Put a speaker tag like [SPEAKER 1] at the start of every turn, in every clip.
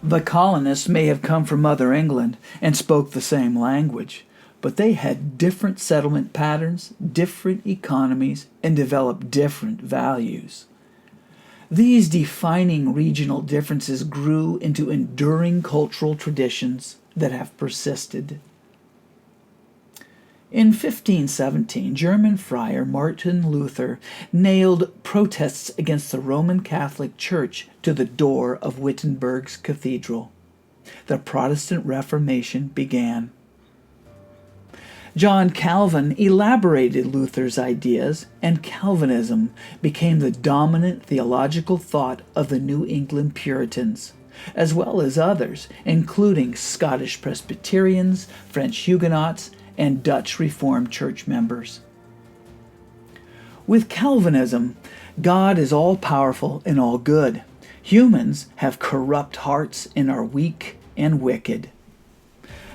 [SPEAKER 1] The colonists may have come from Mother England and spoke the same language, but they had different settlement patterns, different economies, and developed different values. These defining regional differences grew into enduring cultural traditions that have persisted. In 1517, German friar Martin Luther nailed protests against the Roman Catholic Church to the door of Wittenberg's cathedral. The Protestant Reformation began. John Calvin elaborated Luther's ideas, and Calvinism became the dominant theological thought of the New England Puritans, as well as others, including Scottish Presbyterians, French Huguenots, and Dutch Reformed Church members. With Calvinism, God is all-powerful and all-good. Humans have corrupt hearts and are weak and wicked.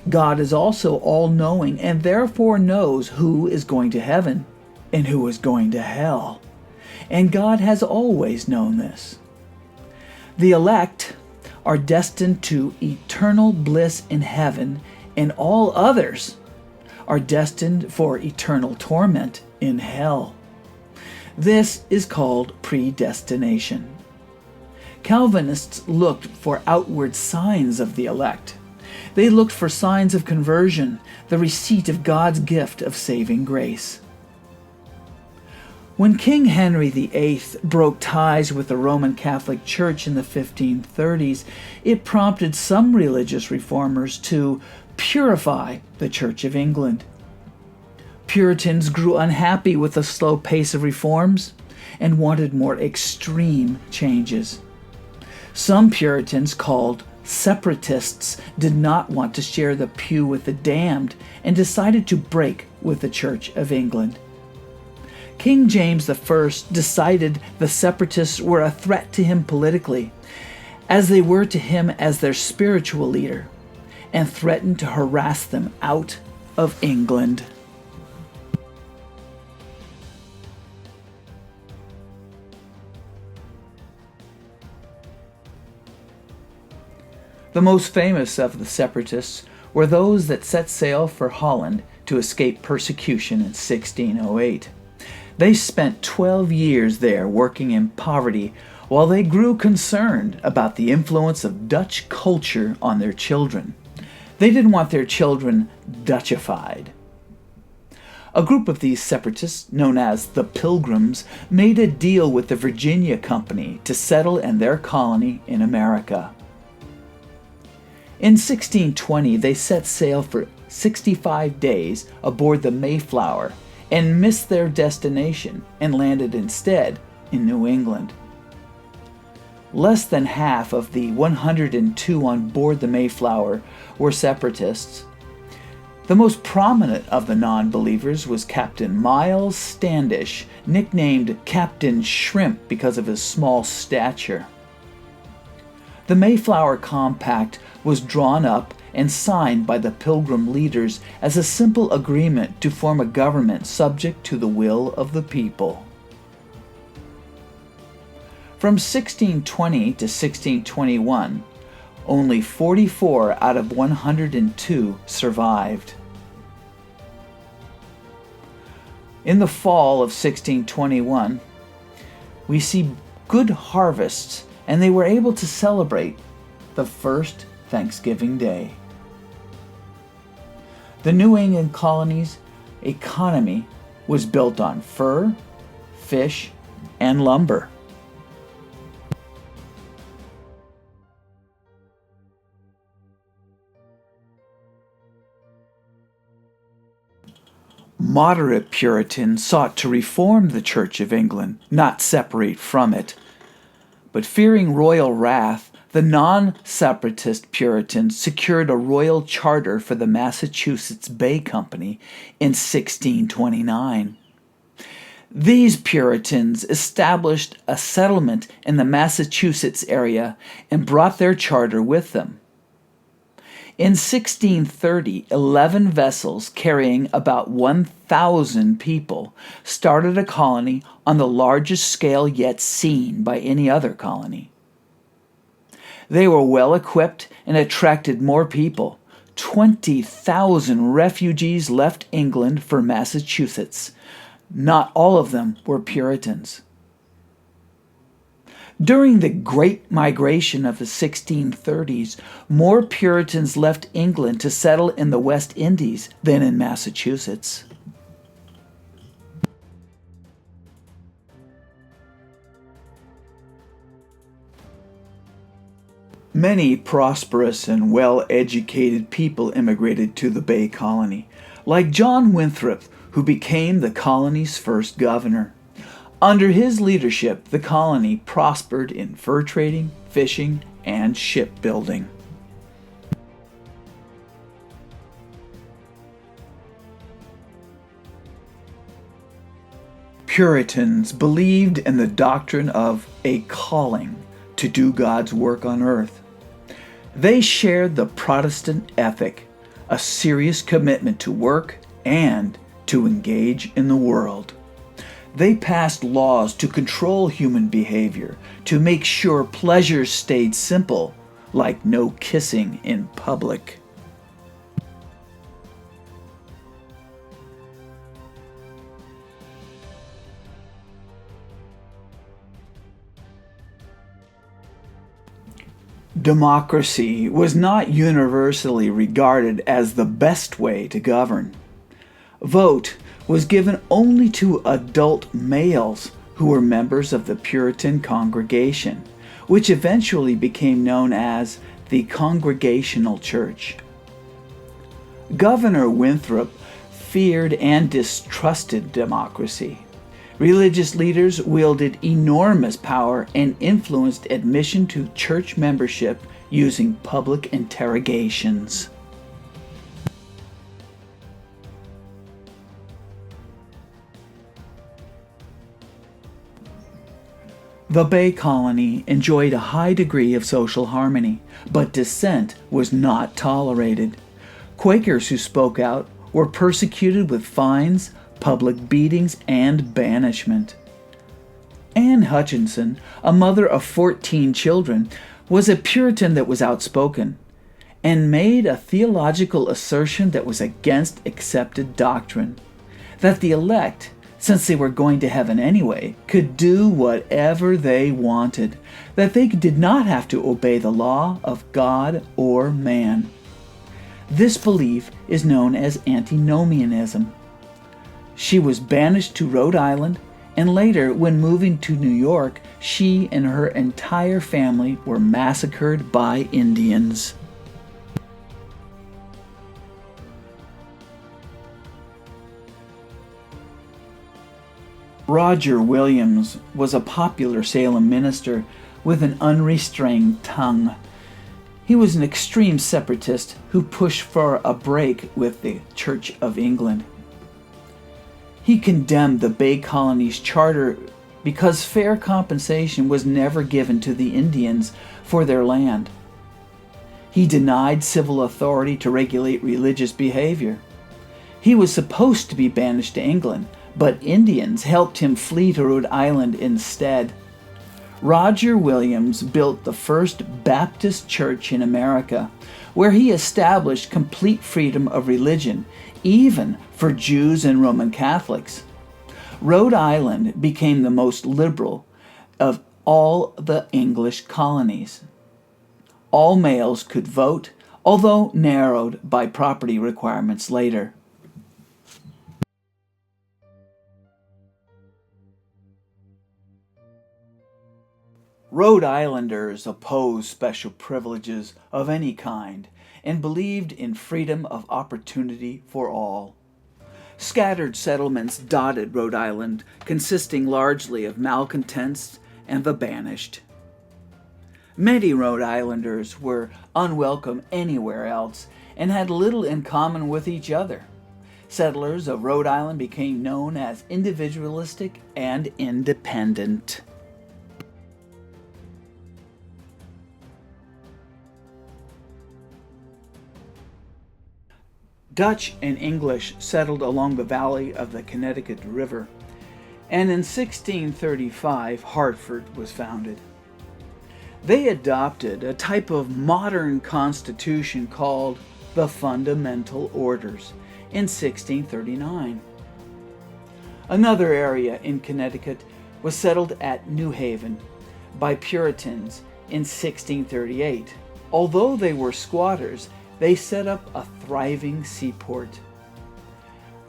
[SPEAKER 1] God is also all-knowing and therefore knows who is going to heaven and who is going to hell. And God has always known this. The elect are destined to eternal bliss in heaven, and all others are destined for eternal torment in hell. This is called predestination. Calvinists looked for outward signs of the elect. They looked for signs of conversion, the receipt of God's gift of saving grace. When King Henry VIII broke ties with the Roman Catholic Church in the 1530s, it prompted some religious reformers to purify the Church of England. Puritans grew unhappy with the slow pace of reforms and wanted more extreme changes. Some Puritans, called separatists, did not want to share the pew with the damned and decided to break with the Church of England. King James I decided the separatists were a threat to him politically, as they were to him as their spiritual leader, and threatened to harass them out of England. The most famous of the separatists were those that set sail for Holland to escape persecution in 1608. They spent 12 years there working in poverty while they grew concerned about the influence of Dutch culture on their children. They didn't want their children Dutchified. A group of these separatists, known as the Pilgrims, made a deal with the Virginia Company to settle in their colony in America. In 1620, they set sail for 65 days aboard the Mayflower and missed their destination and landed instead in New England. Less than half of the 102 on board the Mayflower were separatists. The most prominent of the non-believers was Captain Miles Standish, nicknamed Captain Shrimp because of his small stature. The Mayflower Compact was drawn up and signed by the Pilgrim leaders as a simple agreement to form a government subject to the will of the people. From 1620 to 1621, only 44 out of 102 survived. In the fall of 1621, we see good harvests, and they were able to celebrate the first Thanksgiving Day. The New England colony's economy was built on fur, fish, and lumber. Moderate Puritans sought to reform the Church of England, not separate from it. But fearing royal wrath, the non-separatist Puritans secured a royal charter for the Massachusetts Bay Company in 1629. These Puritans established a settlement in the Massachusetts area and brought their charter with them. In 1630, 11 vessels carrying about 1,000 people started a colony on the largest scale yet seen by any other colony. They were well equipped and attracted more people. 20,000 refugees left England for Massachusetts. Not all of them were Puritans. During the Great Migration of the 1630s, more Puritans left England to settle in the West Indies than in Massachusetts. Many prosperous and well-educated people immigrated to the Bay Colony, like John Winthrop, who became the colony's first governor. Under his leadership, the colony prospered in fur trading, fishing, and shipbuilding. Puritans believed in the doctrine of a calling to do God's work on earth. They shared the Protestant ethic, a serious commitment to work and to engage in the world. They passed laws to control human behavior, to make sure pleasures stayed simple, like no kissing in public. Democracy was not universally regarded as the best way to govern. Vote was given only to adult males who were members of the Puritan congregation, which eventually became known as the Congregational Church. Governor Winthrop feared and distrusted democracy. Religious leaders wielded enormous power and influenced admission to church membership using public interrogations. The Bay Colony enjoyed a high degree of social harmony, but dissent was not tolerated. Quakers who spoke out were persecuted with fines, public beatings, and banishment. Anne Hutchinson, a mother of 14 children, was a Puritan that was outspoken and made a theological assertion that was against accepted doctrine, that the elect, since they were going to heaven anyway, could do whatever they wanted, that they did not have to obey the law of God or man. This belief is known as antinomianism. She was banished to Rhode Island, and later, when moving to New York, she and her entire family were massacred by Indians. Roger Williams was a popular Salem minister with an unrestrained tongue. He was an extreme separatist who pushed for a break with the Church of England. He condemned the Bay Colony's charter because fair compensation was never given to the Indians for their land. He denied civil authority to regulate religious behavior. He was supposed to be banished to England, but Indians helped him flee to Rhode Island instead. Roger Williams built the first Baptist church in America, where he established complete freedom of religion, even for Jews and Roman Catholics. Rhode Island became the most liberal of all the English colonies. All males could vote, although narrowed by property requirements later. Rhode Islanders opposed special privileges of any kind and believed in freedom of opportunity for all. Scattered settlements dotted Rhode Island, consisting largely of malcontents and the banished. Many Rhode Islanders were unwelcome anywhere else and had little in common with each other. Settlers of Rhode Island became known as individualistic and independent. Dutch and English settled along the valley of the Connecticut River, and in 1635 Hartford was founded. They adopted a type of modern constitution called the Fundamental Orders in 1639. Another area in Connecticut was settled at New Haven by Puritans in 1638. Although they were squatters, they set up a thriving seaport.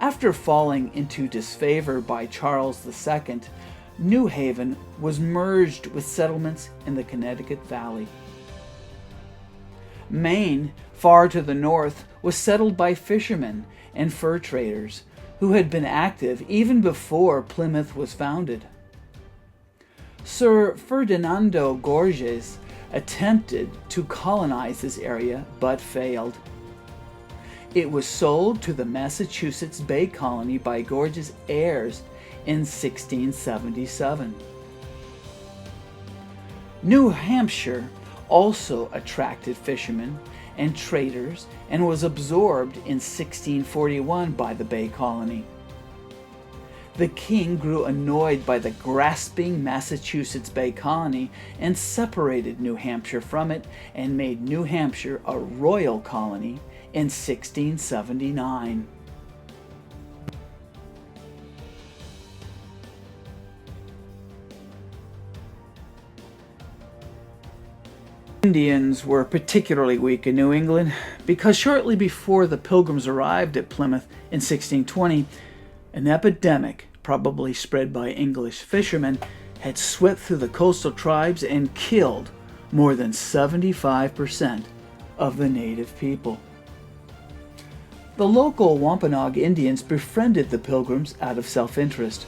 [SPEAKER 1] After falling into disfavor by Charles II, New Haven was merged with settlements in the Connecticut Valley. Maine, far to the north, was settled by fishermen and fur traders who had been active even before Plymouth was founded. Sir Ferdinando Gorges attempted to colonize this area but failed. It was sold to the Massachusetts Bay Colony by Gorges' heirs in 1677. New Hampshire also attracted fishermen and traders and was absorbed in 1641 by the Bay Colony. The king grew annoyed by the grasping Massachusetts Bay Colony and separated New Hampshire from it and made New Hampshire a royal colony in 1679. Indians were particularly weak in New England because shortly before the Pilgrims arrived at Plymouth in 1620, an epidemic, probably spread by English fishermen, had swept through the coastal tribes and killed more than 75% of the native people. The local Wampanoag Indians befriended the Pilgrims out of self-interest.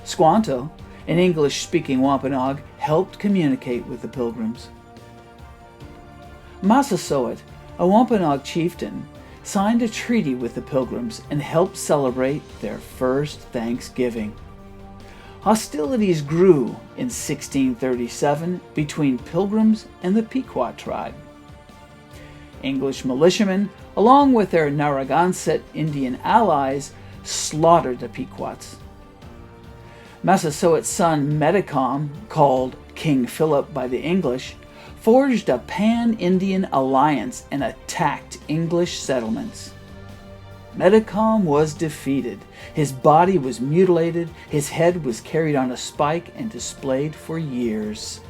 [SPEAKER 1] Squanto, an English-speaking Wampanoag, helped communicate with the Pilgrims. Massasoit, a Wampanoag chieftain, signed a treaty with the Pilgrims and helped celebrate their first Thanksgiving. Hostilities grew in 1637 between Pilgrims and the Pequot tribe. English militiamen, along with their Narragansett Indian allies, slaughtered the Pequots. Massasoit's son Metacom, called King Philip by the English, forged a pan-Indian alliance and attacked English settlements. Metacom was defeated. His body was mutilated, his head was carried on a spike and displayed for years.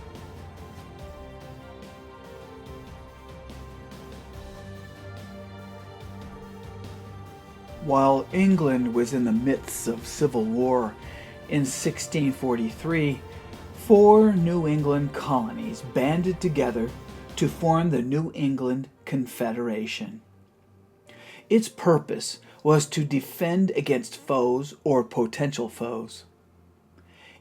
[SPEAKER 1] While England was in the midst of civil war in 1643, 4 New England colonies banded together to form the New England Confederation. Its purpose was to defend against foes or potential foes.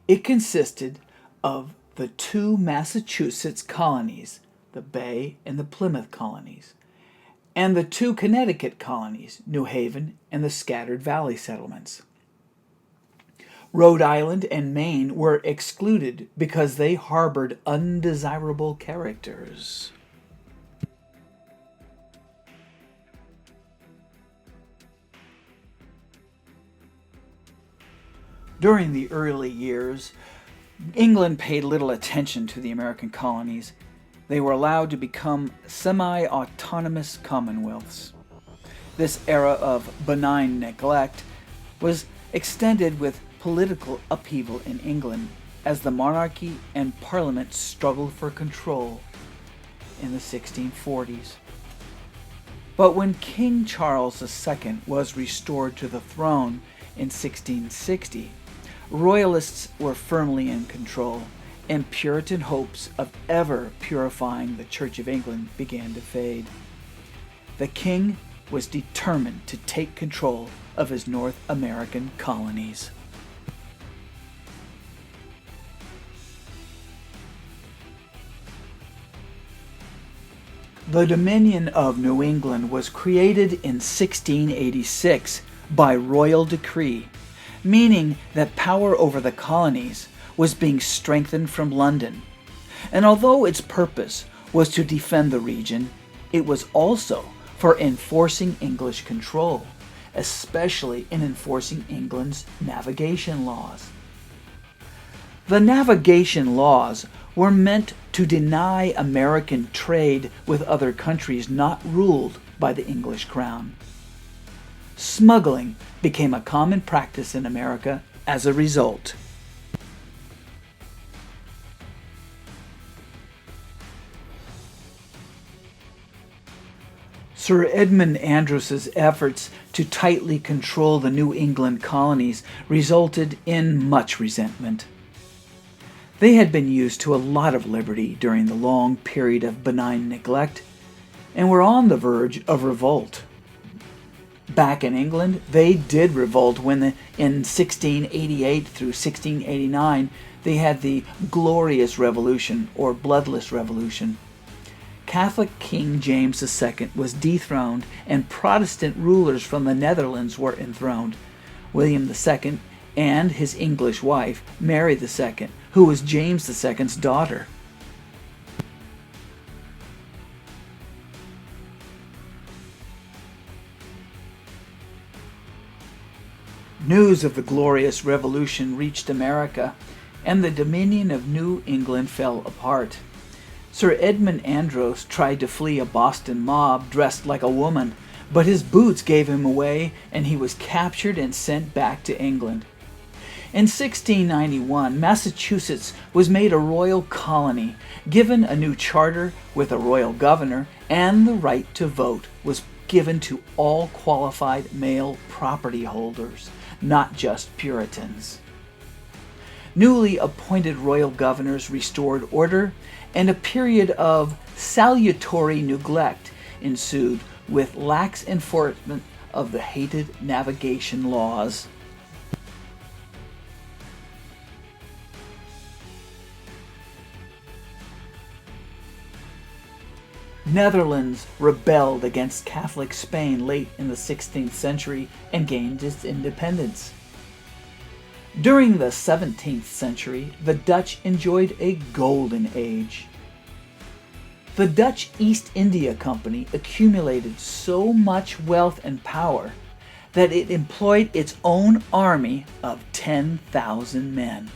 [SPEAKER 1] It consisted of the 2 Massachusetts colonies, the Bay and the Plymouth colonies, and the 2 Connecticut colonies, New Haven and the scattered valley settlements. Rhode Island and Maine were excluded because they harbored undesirable characters. During the early years, England paid little attention to the American colonies. They were allowed to become semi-autonomous commonwealths. This era of benign neglect was extended with political upheaval in England as the monarchy and parliament struggled for control in the 1640s. But when King Charles II was restored to the throne in 1660, royalists were firmly in control, and Puritan hopes of ever purifying the Church of England began to fade. The king was determined to take control of his North American colonies. The Dominion of New England was created in 1686 by royal decree, meaning that power over the colonies was being strengthened from London. And although its purpose was to defend the region, it was also for enforcing English control, especially in enforcing England's navigation laws. The navigation laws were meant to deny American trade with other countries not ruled by the English crown. Smuggling became a common practice in America as a result. Sir Edmund Andros's efforts to tightly control the New England colonies resulted in much resentment. They had been used to a lot of liberty during the long period of benign neglect and were on the verge of revolt. Back in England, they did revolt when in 1688 through 1689 they had the Glorious Revolution or Bloodless Revolution. Catholic King James II was dethroned and Protestant rulers from the Netherlands were enthroned. William II and his English wife, Mary II, who was James II's daughter. News of the Glorious Revolution reached America, and the dominion of New England fell apart. Sir Edmund Andros tried to flee a Boston mob dressed like a woman, but his boots gave him away and he was captured and sent back to England. In 1691, Massachusetts was made a royal colony, given a new charter with a royal governor, and the right to vote was given to all qualified male property holders, not just Puritans. Newly appointed royal governors restored order, and a period of salutary neglect ensued with lax enforcement of the hated navigation laws. Netherlands rebelled against Catholic Spain late in the 16th century and gained its independence. During the 17th century, the Dutch enjoyed a golden age. The Dutch East India Company accumulated so much wealth and power that it employed its own army of 10,000 men.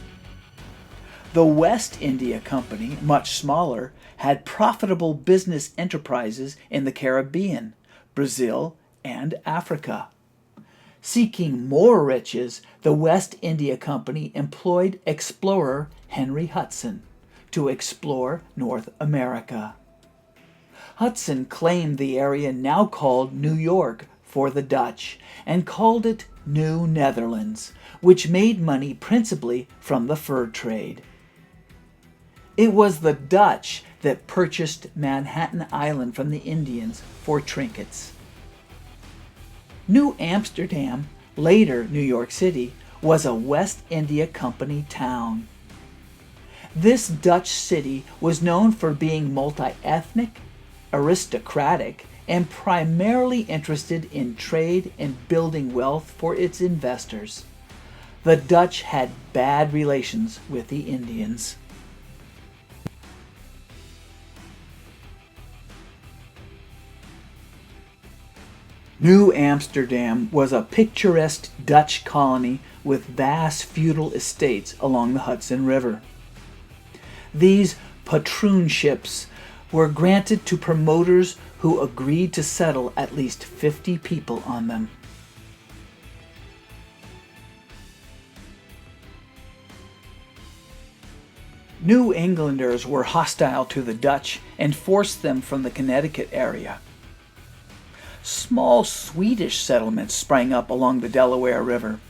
[SPEAKER 1] The West India Company, much smaller, had profitable business enterprises in the Caribbean, Brazil, and Africa. Seeking more riches, the West India Company employed explorer Henry Hudson to explore North America. Hudson claimed the area now called New York for the Dutch and called it New Netherlands, which made money principally from the fur trade. It was the Dutch that purchased Manhattan Island from the Indians for trinkets. New Amsterdam, later New York City, was a West India Company town. This Dutch city was known for being multi-ethnic, aristocratic, and primarily interested in trade and building wealth for its investors. The Dutch had bad relations with the Indians. New Amsterdam was a picturesque Dutch colony with vast feudal estates along the Hudson River. These patroonships were granted to promoters who agreed to settle at least 50 people on them. New Englanders were hostile to the Dutch and forced them from the Connecticut area. Small Swedish settlements sprang up along the Delaware River.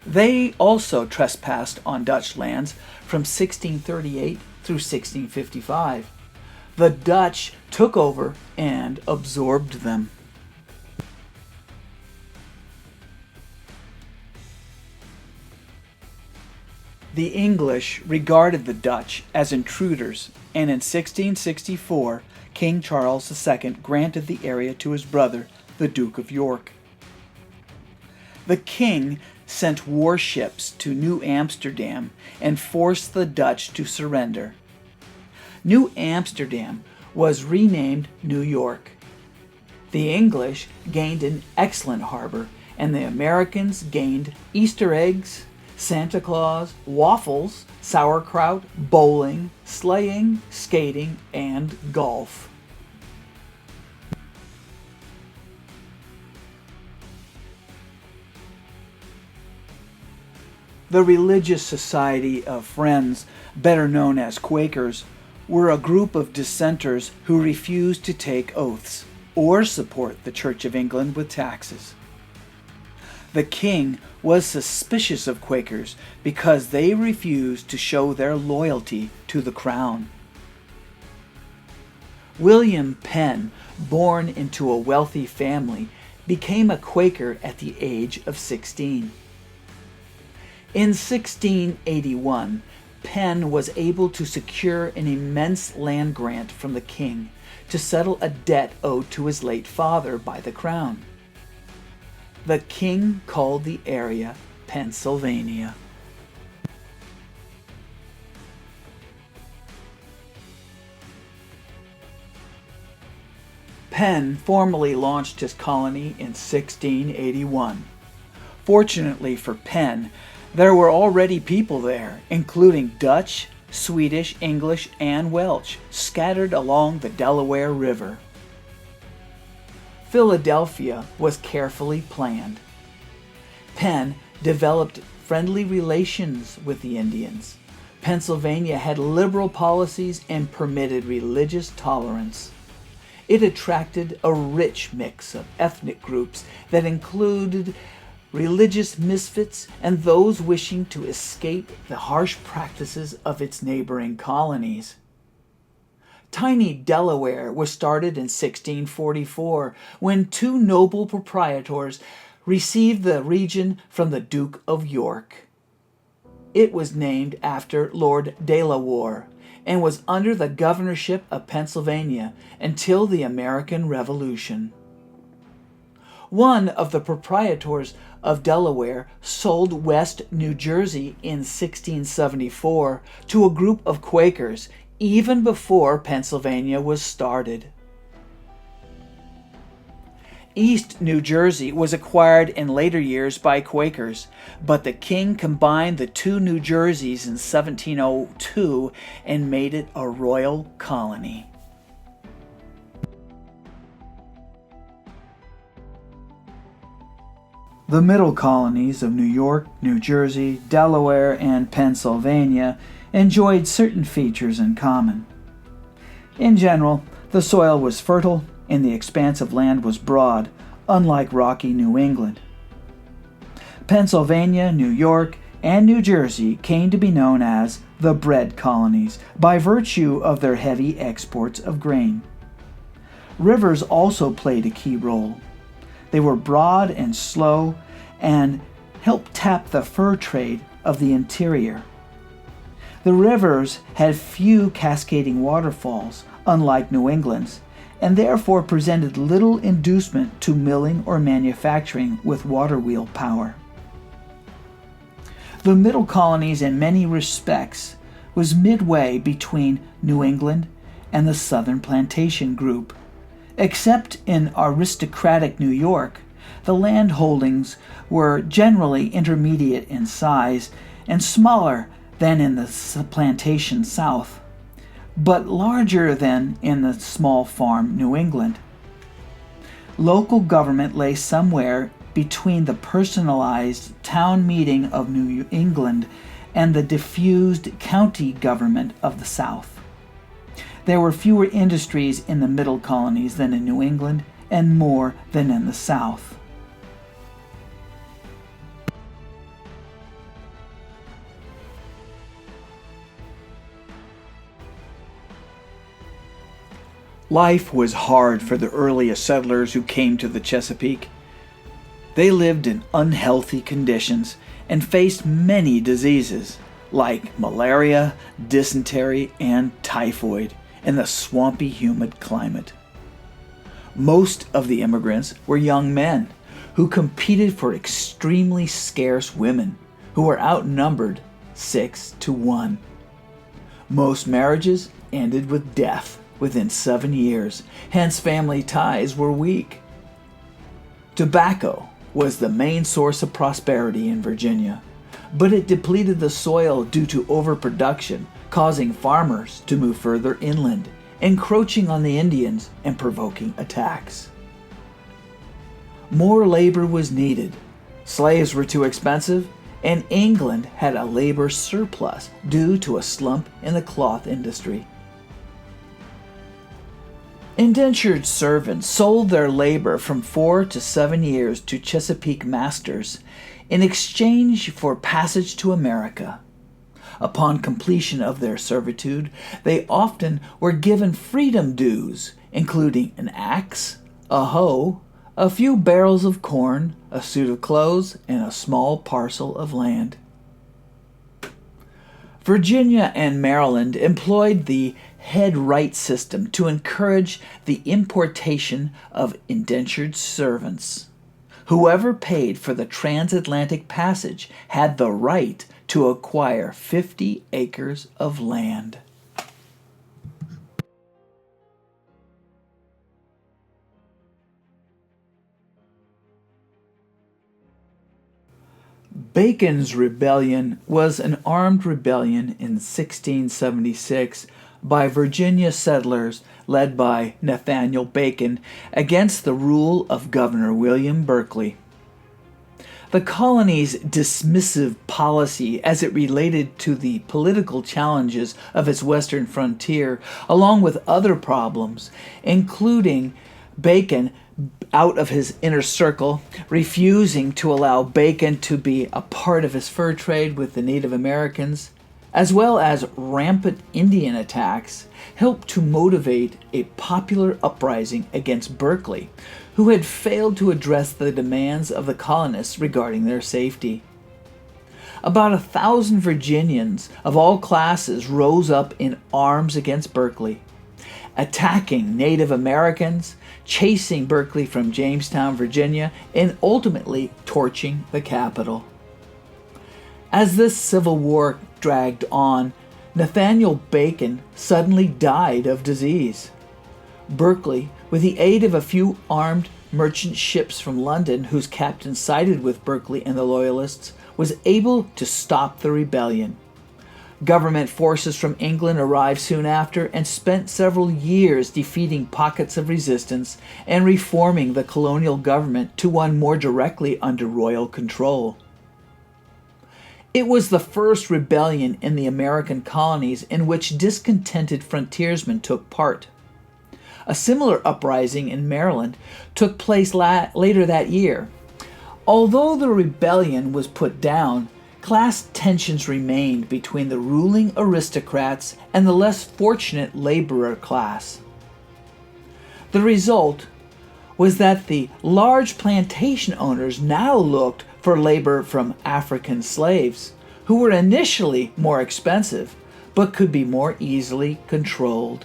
[SPEAKER 1] They also trespassed on Dutch lands from 1638 through 1655. The Dutch took over and absorbed them. The English regarded the Dutch as intruders, and in 1664, King Charles II granted the area to his brother, the Duke of York. The king sent warships to New Amsterdam and forced the Dutch to surrender. New Amsterdam was renamed New York. The English gained an excellent harbor, and the Americans gained Easter eggs, Santa Claus, waffles, sauerkraut, bowling, sleighing, skating, and golf. The Religious Society of Friends, better known as Quakers, were a group of dissenters who refused to take oaths or support the Church of England with taxes. The king was suspicious of Quakers because they refused to show their loyalty to the crown. William Penn, born into a wealthy family, became a Quaker at the age of 16. In 1681, Penn was able to secure an immense land grant from the king to settle a debt owed to his late father by the crown. The king called the area Pennsylvania. Penn formally launched his colony in 1681. Fortunately for Penn, there were already people there, including Dutch, Swedish, English, and Welsh, scattered along the Delaware River. Philadelphia was carefully planned. Penn developed friendly relations with the Indians. Pennsylvania had liberal policies and permitted religious tolerance. It attracted a rich mix of ethnic groups that included religious misfits and those wishing to escape the harsh practices of its neighboring colonies. Tiny Delaware was started in 1644 when two noble proprietors received the region from the Duke of York. It was named after Lord Delaware and was under the governorship of Pennsylvania until the American Revolution. One of the proprietors of Delaware sold West New Jersey in 1674 to a group of Quakers even before Pennsylvania was started. East New Jersey was acquired in later years by Quakers, but the king combined the two New Jerseys in 1702 and made it a royal colony. The middle colonies of New York, New Jersey, Delaware, and Pennsylvania enjoyed certain features in common. In general, the soil was fertile and the expanse of land was broad, unlike rocky New England. Pennsylvania, New York, and New Jersey came to be known as the bread colonies by virtue of their heavy exports of grain. Rivers also played a key role. They were broad and slow and helped tap the fur trade of the interior. The rivers had few cascading waterfalls, unlike New England's, and therefore presented little inducement to milling or manufacturing with water wheel power. The middle colonies in many respects was midway between New England and the Southern Plantation Group. Except in aristocratic New York, the land holdings were generally intermediate in size and smaller than in the plantation South, but larger than in the small farm New England. Local government lay somewhere between the personalized town meeting of New England and the diffused county government of the South. There were fewer industries in the middle colonies than in New England, and more than in the South. Life was hard for the earliest settlers who came to the Chesapeake. They lived in unhealthy conditions and faced many diseases like malaria, dysentery, and typhoid in the swampy, humid climate. Most of the immigrants were young men who competed for extremely scarce women who were outnumbered 6-1. Most marriages ended with death within 7 years, hence family ties were weak. Tobacco was the main source of prosperity in Virginia. but it depleted the soil due to overproduction, causing farmers to move further inland, encroaching on the Indians and provoking attacks. More labor was needed, slaves were too expensive, and England had a labor surplus due to a slump in the cloth industry. Indentured servants sold their labor from 4 to 7 years to Chesapeake masters in exchange for passage to America. Upon completion of their servitude, they often were given freedom dues, including an axe, a hoe, a few barrels of corn, a suit of clothes, and a small parcel of land. Virginia and Maryland employed the head right system to encourage the importation of indentured servants. Whoever paid for the transatlantic passage had the right to acquire 50 acres of land. Bacon's rebellion was an armed rebellion in 1676 by Virginia settlers led by Nathaniel Bacon against the rule of Governor William Berkeley. The colony's dismissive policy as it related to the political challenges of its western frontier, along with other problems, including Bacon out of his inner circle, refusing to allow Bacon to be a part of his fur trade with the Native Americans, as well as rampant Indian attacks, helped to motivate a popular uprising against Berkeley, who had failed to address the demands of the colonists regarding their safety. About 1,000 Virginians of all classes rose up in arms against Berkeley, attacking Native Americans, chasing Berkeley from Jamestown, Virginia, and ultimately torching the capital. As this civil war dragged on, Nathaniel Bacon suddenly died of disease. Berkeley, with the aid of a few armed merchant ships from London whose captains sided with Berkeley and the Loyalists, was able to stop the rebellion. Government forces from England arrived soon after and spent several years defeating pockets of resistance and reforming the colonial government to one more directly under royal control. It was the first rebellion in the American colonies in which discontented frontiersmen took part. A similar uprising in Maryland took place later that year. Although the rebellion was put down, class tensions remained between the ruling aristocrats and the less fortunate laborer class. The result was that the large plantation owners now looked for labor from African slaves, who were initially more expensive but could be more easily controlled.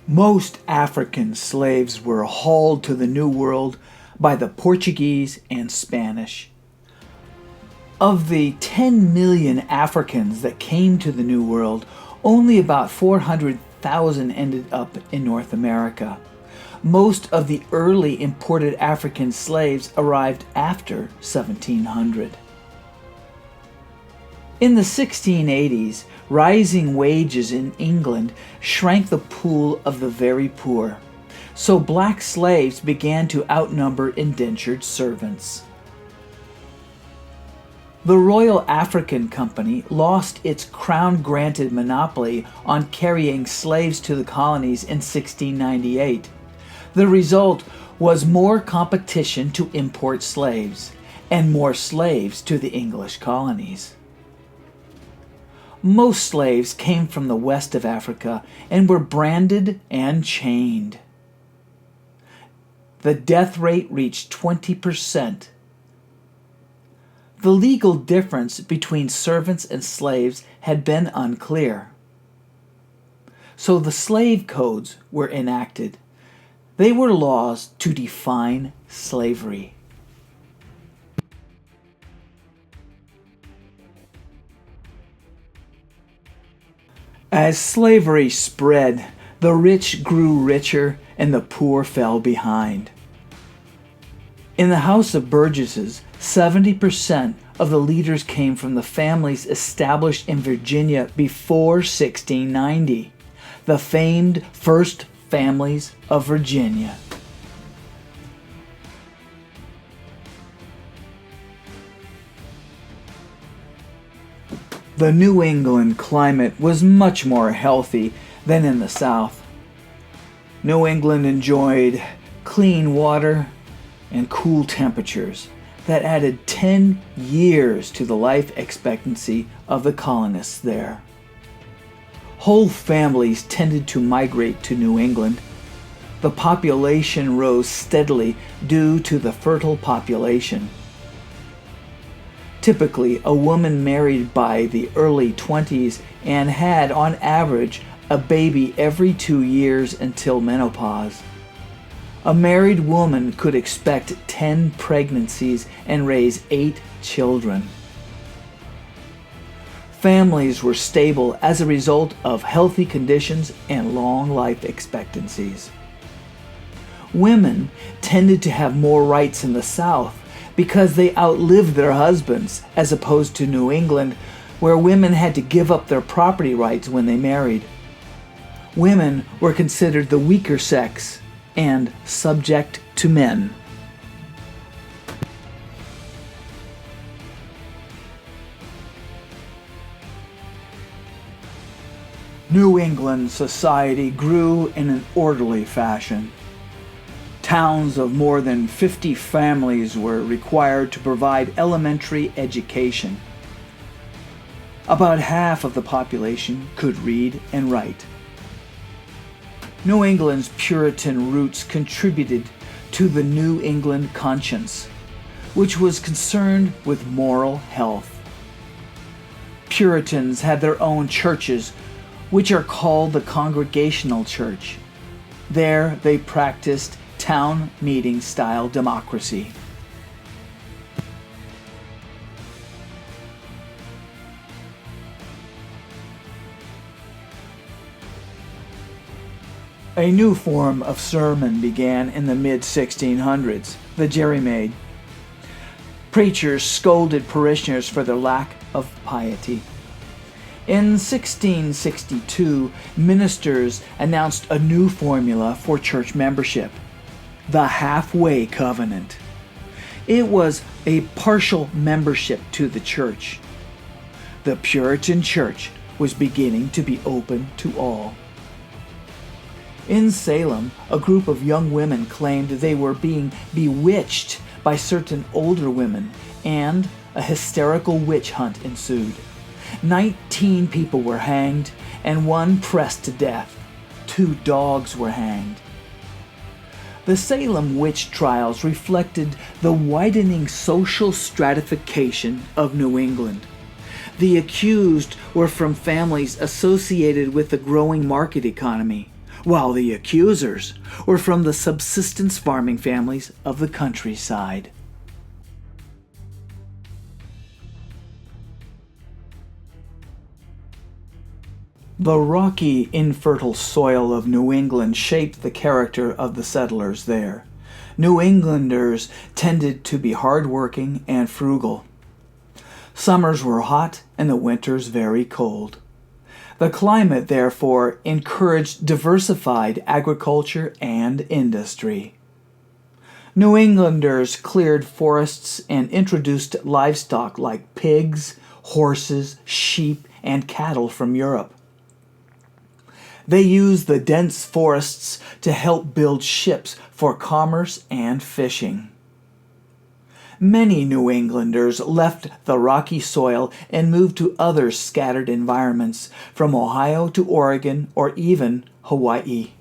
[SPEAKER 1] Most African slaves were hauled to the New World by the Portuguese and Spanish. Of the 10 million Africans that came to the New World, only about 400,000 ended up in North America. Most of the early imported African slaves arrived after 1700. In the 1680s, rising wages in England shrank the pool of the very poor, so black slaves began to outnumber indentured servants. The Royal African Company lost its crown-granted monopoly on carrying slaves to the colonies in 1698. The result was more competition to import slaves, and more slaves to the English colonies. Most slaves came from the west of Africa and were branded and chained. The death rate reached 20%. The legal difference between servants and slaves had been unclear. So the slave codes were enacted. They were laws to define slavery. As slavery spread, The rich grew richer and the poor fell behind. In the House of Burgesses, 70% of the leaders came from the families established in Virginia before 1690, the famed First Families of Virginia. The New England climate was much more healthy than in the South. New England enjoyed clean water and cool temperatures that added 10 years to the life expectancy of the colonists there. Whole families tended to migrate to New England. The population rose steadily due to the fertile population. Typically, a woman married by the early 20s and had, on average, a baby every 2 years until menopause. A married woman could expect 10 pregnancies and raise 8 children. Families were stable as a result of healthy conditions and long life expectancies. Women tended to have more rights in the South because they outlived their husbands, as opposed to New England, where women had to give up their property rights when they married. Women were considered the weaker sex and subject to men. New England society grew in an orderly fashion. Towns of more than 50 families were required to provide elementary education. About half of the population could read and write. New England's Puritan roots contributed to the New England conscience, which was concerned with moral health. Puritans had their own churches, which are called the Congregational Church. There they practiced town meeting style democracy. A new form of sermon began in the mid-1600s, the jerrymaid. Preachers scolded parishioners for their lack of piety. In 1662, ministers announced a new formula for church membership: the halfway covenant. It was a partial membership to the church. The Puritan church was beginning to be open to all. In Salem, a group of young women claimed they were being bewitched by certain older women, and a hysterical witch hunt ensued. 19 people were hanged and 1 pressed to death. 2 dogs were hanged. The Salem witch trials reflected the widening social stratification of New England. The accused were from families associated with the growing market economy, while the accusers were from the subsistence farming families of the countryside. The rocky, infertile soil of New England shaped the character of the settlers there. New Englanders tended to be hard-working and frugal. Summers were hot and the winters very cold. The climate, therefore, encouraged diversified agriculture and industry. New Englanders cleared forests and introduced livestock like pigs, horses, sheep, and cattle from Europe. They used the dense forests to help build ships for commerce and fishing. Many New Englanders left the rocky soil and moved to other scattered environments, from Ohio to Oregon or even Hawaii.